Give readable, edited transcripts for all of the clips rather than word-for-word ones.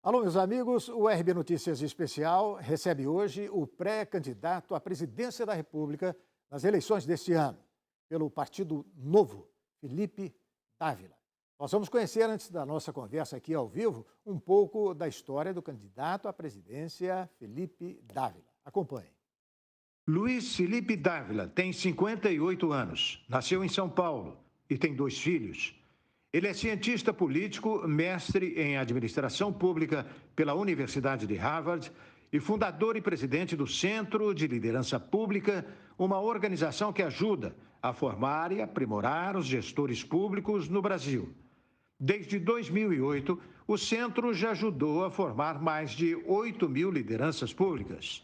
Alô, meus amigos, o RB Notícias Especial recebe hoje o pré-candidato à presidência da República nas eleições deste ano, pelo Partido Novo, Felipe Dávila. Nós vamos conhecer, antes da nossa conversa aqui ao vivo, um pouco da história do candidato à presidência, Felipe Dávila. Acompanhe. Luiz Felipe Dávila tem 58 anos, nasceu em São Paulo e tem 2 filhos. Ele é cientista político, mestre em administração pública pela Universidade de Harvard e fundador e presidente do Centro de Liderança Pública, uma organização que ajuda a formar e aprimorar os gestores públicos no Brasil. Desde 2008, o centro já ajudou a formar mais de 8.000 lideranças públicas.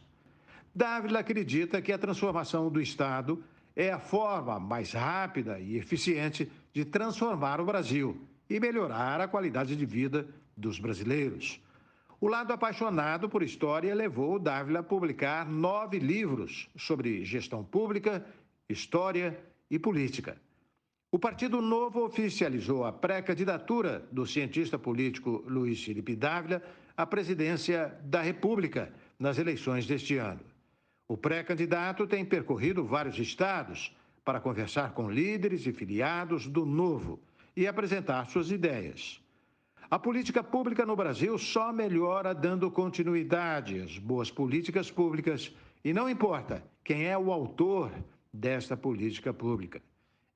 Dávila acredita que a transformação do Estado é a forma mais rápida e eficiente de transformar o Brasil e melhorar a qualidade de vida dos brasileiros. O lado apaixonado por história levou Dávila a publicar 9 livros sobre gestão pública, história e política. O Partido Novo oficializou a pré-candidatura do cientista político Luiz Felipe Dávila à presidência da República nas eleições deste ano. O pré-candidato tem percorrido vários estados para conversar com líderes e filiados do Novo e apresentar suas ideias. A política pública no Brasil só melhora dando continuidade às boas políticas públicas e não importa quem é o autor desta política pública.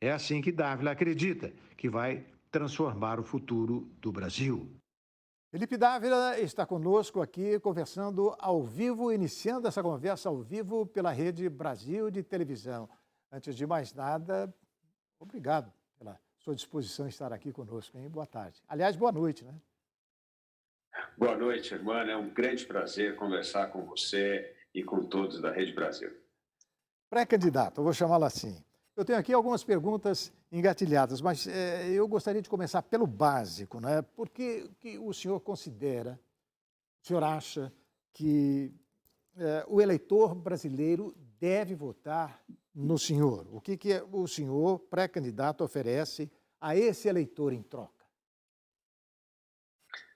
É assim que Dávila acredita que vai transformar o futuro do Brasil. Felipe Dávila está conosco aqui, conversando ao vivo, iniciando essa conversa ao vivo pela Rede Brasil de Televisão. Antes de mais nada, obrigado pela sua disposição em estar aqui conosco, hein? Boa tarde. Aliás, boa noite, né? Boa noite, irmã. É um grande prazer conversar com você e com todos da Rede Brasil. Pré-candidato, eu vou chamá-lo assim. Eu tenho aqui algumas perguntas engatilhadas, mas eu gostaria de começar pelo básico, né? Por que o senhor considera, o senhor acha que o eleitor brasileiro deve votar no senhor? O que o senhor, pré-candidato, oferece a esse eleitor em troca?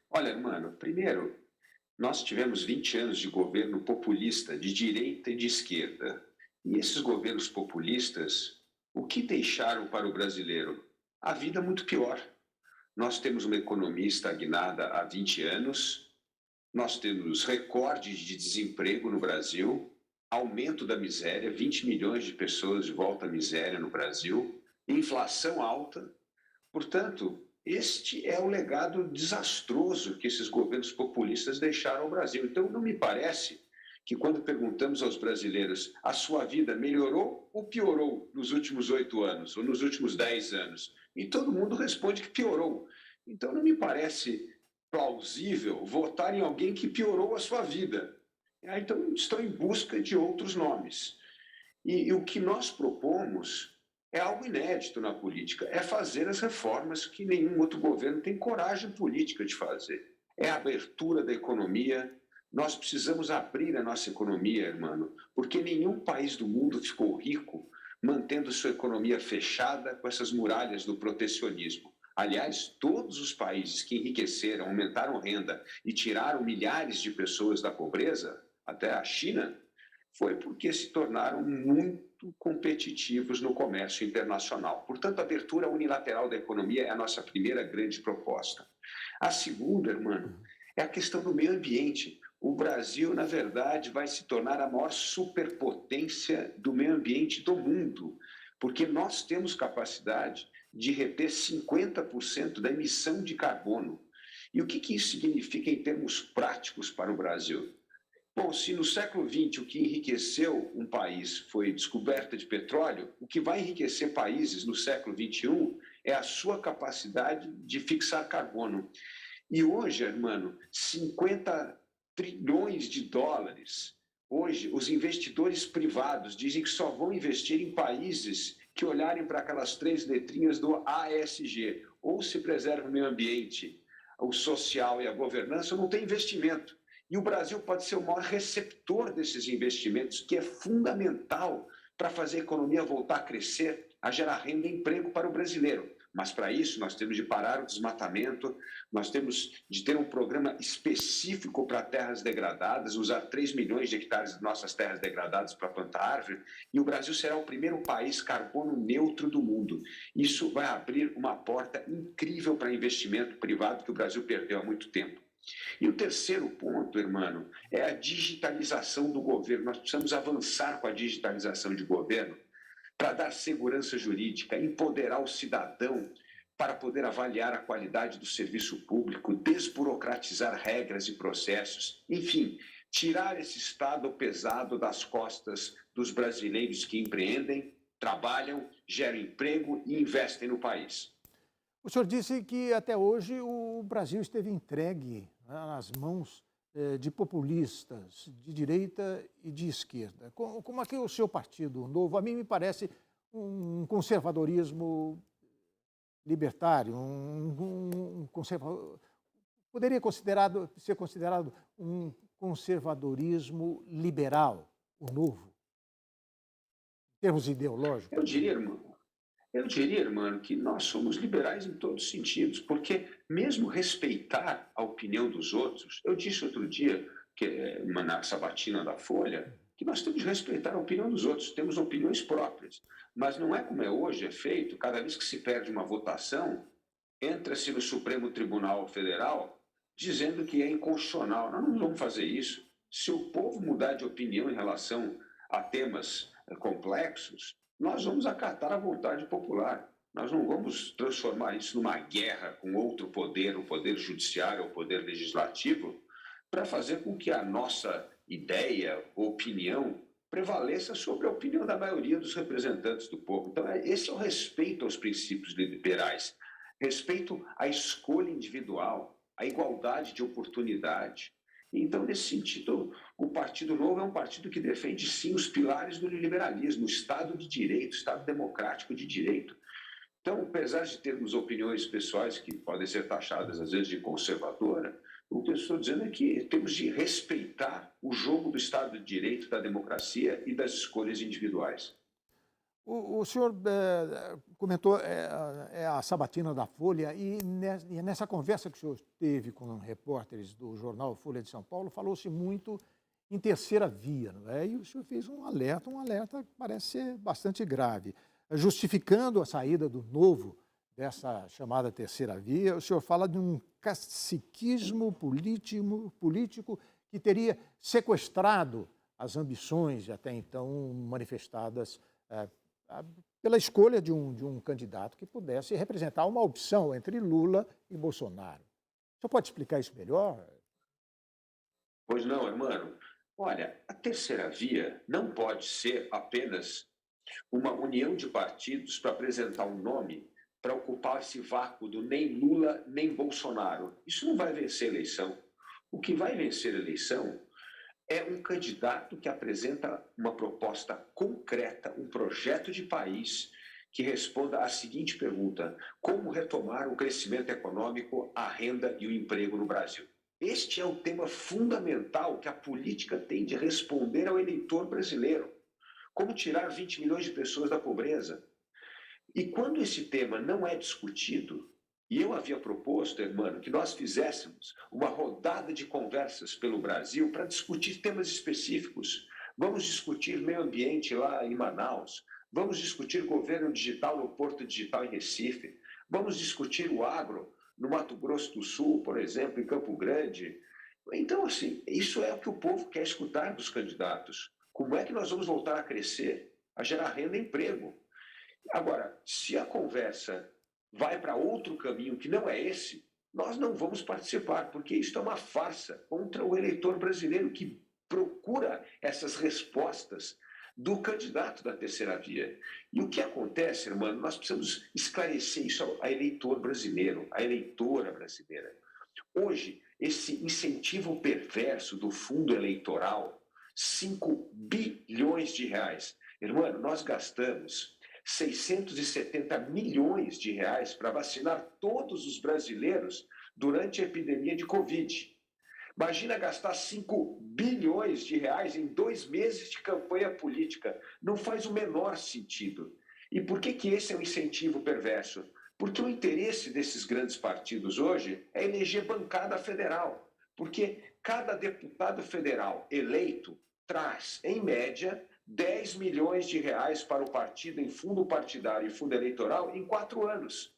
Olha, mano, primeiro, nós tivemos 20 anos de governo populista, de direita e de esquerda. E esses governos populistas, o que deixaram para o brasileiro? A vida muito pior. Nós temos uma economia estagnada há 20 anos, nós temos recordes de desemprego no Brasil, aumento da miséria, 20 milhões de pessoas de volta à miséria no Brasil, inflação alta. Portanto, este é o legado desastroso que esses governos populistas deixaram ao Brasil. Então, não me parece que quando perguntamos aos brasileiros a sua vida melhorou ou piorou nos últimos 8 anos ou nos últimos 10 anos, e todo mundo responde que piorou. Então, não me parece plausível votar em alguém que piorou a sua vida. Então, estou em busca de outros nomes. E o que nós propomos é algo inédito na política, é fazer as reformas que nenhum outro governo tem coragem política de fazer. É a abertura da economia. Nós precisamos abrir a nossa economia, irmão, porque nenhum país do mundo ficou rico mantendo sua economia fechada com essas muralhas do protecionismo. Aliás, todos os países que enriqueceram, aumentaram renda e tiraram milhares de pessoas da pobreza, até a China, foi porque se tornaram muito competitivos no comércio internacional. Portanto, a abertura unilateral da economia é a nossa primeira grande proposta. A segunda, irmão, é a questão do meio ambiente. O Brasil, na verdade, vai se tornar a maior superpotência do meio ambiente do mundo, porque nós temos capacidade de reter 50% da emissão de carbono. E o que isso significa em termos práticos para o Brasil? Bom, se no século XX o que enriqueceu um país foi descoberta de petróleo, o que vai enriquecer países no século XXI é a sua capacidade de fixar carbono. E hoje, irmão, 50 trilhões de dólares. Hoje, os investidores privados dizem que só vão investir em países que olharem para aquelas 3 letrinhas do ASG. Ou se preserva o meio ambiente, o social e a governança, ou não tem investimento. E o Brasil pode ser o maior receptor desses investimentos, que é fundamental para fazer a economia voltar a crescer, a gerar renda e emprego para o brasileiro. Mas, para isso, nós temos de parar o desmatamento, nós temos de ter um programa específico para terras degradadas, usar 3 milhões de hectares de nossas terras degradadas para plantar árvore, e o Brasil será o primeiro país carbono neutro do mundo. Isso vai abrir uma porta incrível para investimento privado que o Brasil perdeu há muito tempo. E o terceiro ponto, irmão, é a digitalização do governo. Nós precisamos avançar com a digitalização de governo para dar segurança jurídica, empoderar o cidadão para poder avaliar a qualidade do serviço público, desburocratizar regras e processos, enfim, tirar esse Estado pesado das costas dos brasileiros que empreendem, trabalham, geram emprego e investem no país. O senhor disse que até hoje o Brasil esteve entregue, né, nas mãos de populistas de direita e de esquerda. Como é que o seu partido novo, a mim me parece um conservadorismo libertário, poderia ser considerado um conservadorismo liberal, o novo, em termos ideológicos? Eu diria, irmão, que nós somos liberais em todos os sentidos, porque mesmo respeitar a opinião dos outros, eu disse outro dia, na sabatina da Folha, que nós temos de respeitar a opinião dos outros, temos opiniões próprias, mas não é como é hoje, é feito, cada vez que se perde uma votação, entra-se no Supremo Tribunal Federal dizendo que é inconstitucional. Nós não vamos fazer isso. Se o povo mudar de opinião em relação a temas complexos, nós vamos acatar a vontade popular. Nós não vamos transformar isso numa guerra com outro poder, o poder judiciário, o poder legislativo, para fazer com que a nossa ideia, opinião, prevaleça sobre a opinião da maioria dos representantes do povo. Então, esse é o respeito aos princípios liberais, respeito à escolha individual, à igualdade de oportunidade. Então, nesse sentido, o Partido Novo é um partido que defende, sim, os pilares do liberalismo, o Estado de Direito, o Estado democrático de direito. Então, apesar de termos opiniões pessoais que podem ser taxadas, às vezes, de conservadora, o que eu estou dizendo é que temos de respeitar o jogo do Estado de Direito, da democracia e das escolhas individuais. O senhor comentou a sabatina da Folha e nessa conversa que o senhor teve com repórteres do jornal Folha de São Paulo, falou-se muito em terceira via, não é? E o senhor fez um alerta que parece ser bastante grave. Justificando a saída do Novo dessa chamada terceira via, o senhor fala de um caciquismo político que teria sequestrado as ambições até então manifestadas pela escolha de um candidato que pudesse representar uma opção entre Lula e Bolsonaro. O senhor pode explicar isso melhor? Pois não, irmão. Olha, a terceira via não pode ser apenas uma união de partidos para apresentar um nome para ocupar esse vácuo do nem Lula nem Bolsonaro. Isso não vai vencer a eleição. O que vai vencer a eleição é um candidato que apresenta uma proposta concreta, um projeto de país que responda à seguinte pergunta: como retomar o crescimento econômico, a renda e o emprego no Brasil? Este é o tema fundamental que a política tem de responder ao eleitor brasileiro. Como tirar 20 milhões de pessoas da pobreza? E quando esse tema não é discutido, e eu havia proposto, irmão, que nós fizéssemos uma rodada de conversas pelo Brasil para discutir temas específicos. Vamos discutir meio ambiente lá em Manaus, vamos discutir governo digital no Porto Digital em Recife, vamos discutir o agro no Mato Grosso do Sul, por exemplo, em Campo Grande. Então, assim, isso é o que o povo quer escutar dos candidatos. Como é que nós vamos voltar a crescer, a gerar renda e emprego? Agora, se a conversa vai para outro caminho que não é esse, nós não vamos participar, porque isso é uma farsa contra o eleitor brasileiro que procura essas respostas do candidato da terceira via. E o que acontece, irmão, nós precisamos esclarecer isso ao eleitor brasileiro, à eleitora brasileira. Hoje, esse incentivo perverso do fundo eleitoral, 5 bilhões de reais. Irmão, nós gastamos 670 milhões de reais para vacinar todos os brasileiros durante a epidemia de Covid. Imagina gastar 5 bilhões de reais em 2 meses de campanha política. Não faz o menor sentido. E por que esse é um incentivo perverso? Porque o interesse desses grandes partidos hoje é eleger bancada federal. Porque cada deputado federal eleito traz, em média, 10 milhões de reais para o partido em fundo partidário e fundo eleitoral em 4 anos.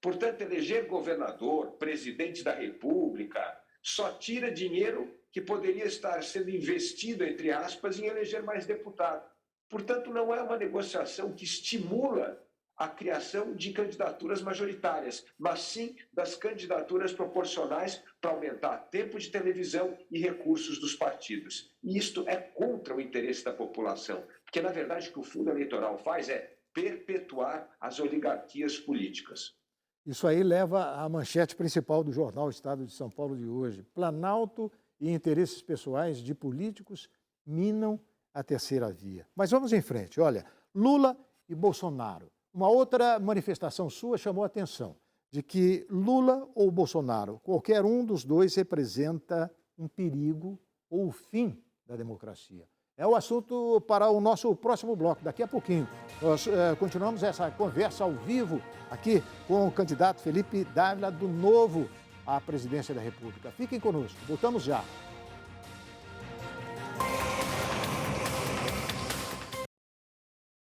Portanto, eleger governador, presidente da República, só tira dinheiro que poderia estar sendo investido, entre aspas, em eleger mais deputado. Portanto, não é uma negociação que estimula a criação de candidaturas majoritárias, mas sim das candidaturas proporcionais para aumentar tempo de televisão e recursos dos partidos. E isto é contra o interesse da população, porque, na verdade, o que o fundo eleitoral faz é perpetuar as oligarquias políticas. Isso aí leva à manchete principal do jornal Estado de São Paulo de hoje. Planalto e interesses pessoais de políticos minam a terceira via. Mas vamos em frente. Olha, Lula e Bolsonaro. Uma outra manifestação sua chamou a atenção, de que Lula ou Bolsonaro, qualquer um dos dois representa um perigo ou o fim da democracia. É o assunto para o nosso próximo bloco. Daqui a pouquinho, nós continuamos essa conversa ao vivo aqui com o candidato Felipe Dávila, do Novo à presidência da República. Fiquem conosco, voltamos já.